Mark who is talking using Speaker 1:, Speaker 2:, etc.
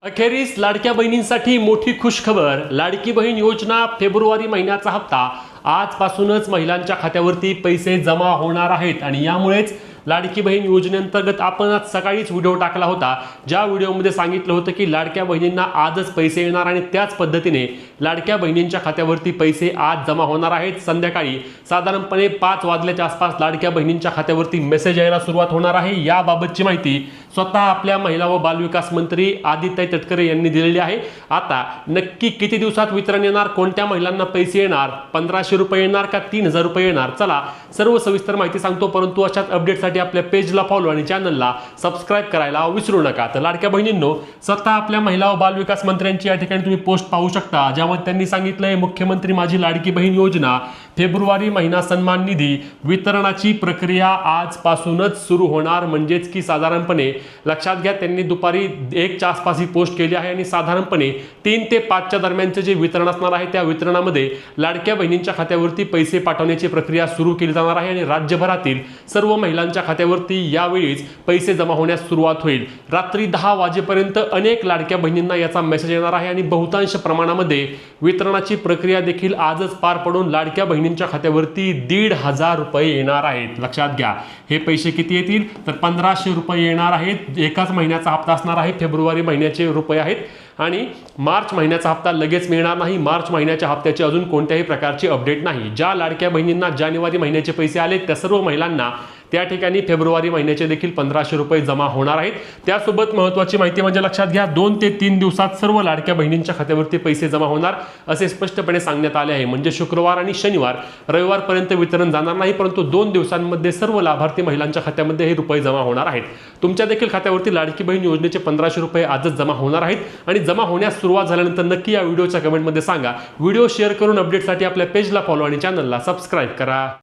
Speaker 1: अखेरीस लाडक्या बहिणींसाठी मोठी खुशखबर। लाडकी बहीण योजना फेब्रुवारी महिन्याचा हप्ता आजपासूनच महिलांच्या खात्यावरती पैसे जमा होणार आहेत आणि यामुळेच लाडकी बहीण योजनेअंतर्गत आपण आज सकाळीच व्हिडिओ टाकला होता, ज्या व्हिडिओमध्ये सांगितलं होतं की लाडक्या बहिणींना आजच पैसे येणार आणि त्याच पद्धतीने लाडक्या बहिणींच्या खात्यावरती पैसे आज जमा होणार आहेत। संध्याकाळी साधारणपणे 5 वाजल्याच्या आसपास लाडक्या बहिणींच्या खात्यावरती मेसेज यायला सुरुवात होणार आहे। याबाबतची माहिती स्वतः आपल्या महिला व बालविकास मंत्री आदित्य तटकरे यांनी दिलेली आहे। आता नक्की किती दिवसात वितरण येणार, कोणत्या महिलांना पैसे येणार, 1500 रुपये येणार का 3000 रुपये येणार, चला सर्व सविस्तर माहिती सांगतो। परंतु अशाच अपडेटसाठी आपल्या पेजला फॉलो आणि चॅनलला सबस्क्राइब करायला विसरू नका। तर लाडक्या बहिणींनो, स्वतः आपल्या महिला व बालविकास मंत्र्यांची या ठिकाणी तुम्ही पोस्ट पाहू शकता, ज्यामध्ये त्यांनी सांगितलंय मुख्यमंत्री माझी लाडकी बहीण योजना फेब्रुवारी महिना सन्मान निधी वितरणाची प्रक्रिया आजपासूनच सुरू होणार। म्हणजेच की साधारणपणे लक्षात घ्या, त्यांनी दुपारी 1च्या आसपास ही पोस्ट केली आहे आणि साधारणपणे 3 ते 5च्या दरम्यानचे जे वितरण असणार आहे त्या वितरणामध्ये लाडक्या बहिणींच्या खात्यावरती पैसे पाठवण्याची प्रक्रिया सुरू केली जाणार आहे आणि राज्यभरातील सर्व महिलांच्या खात्यावरती यावेळीच पैसे जमा होण्यास सुरुवात होईल। रात्री 10 वाजेपर्यंत अनेक लाडक्या बहिणींना याचा मेसेज येणार आहे आणि बहुतांश प्रमाणामध्ये वितरणाची प्रक्रिया देखील आजच पार पडून लाडक्या बहिणींच्या खात्यावरती 1500 रुपये येणार आहेत। लक्षात घ्या, हे पैसे किती येतील तर 1500 रुपये येणार आहेत। एकाच महिन्याचा हप्ता असणार आहे, फेब्रुवारी महिन्याचे रुपये आहेत आणि मार्च महिन्याचा हप्ता लगेच मिळणार नाही। मार्च महिन्याच्या हप्त्याची अजून कोणत्याही प्रकारची अपडेट नाही। ज्या लाडक्या बहिणींना जानेवारी महिन्याचे पैसे आले त्या सर्व महिलांना त्या ठिकाणी फेब्रुवारी महिन्याचे देखील 1500 रुपये जमा होणार आहेत। त्यासोबत महत्त्वाची माहिती म्हणजे लक्षात घ्या, 2 ते 3 दिवसात सर्व लाडक्या बहिणींच्या खात्यावरती पैसे जमा होणार असे स्पष्टपणे सांगण्यात आले आहे। म्हणजे शुक्रवार आणि शनिवार रविवारपर्यंत वितरण जाणार नाही, परंतु 2 दिवसांमध्ये सर्व लाभार्थी महिलांच्या खात्यामध्ये हे रुपये जमा होणार आहेत। तुमच्या देखील खात्यावरती लाडकी बहीण योजनेचे 1500 रुपये आजच जमा होणार आहेत आणि जमा होण्यास सुरुवात झाल्यानंतर नक्की या व्हिडिओच्या कमेंटमध्ये सांगा। व्हिडिओ शेअर करून अपडेटसाठी आपल्या पेजला फॉलो आणि चॅनलला सबस्क्राइब करा।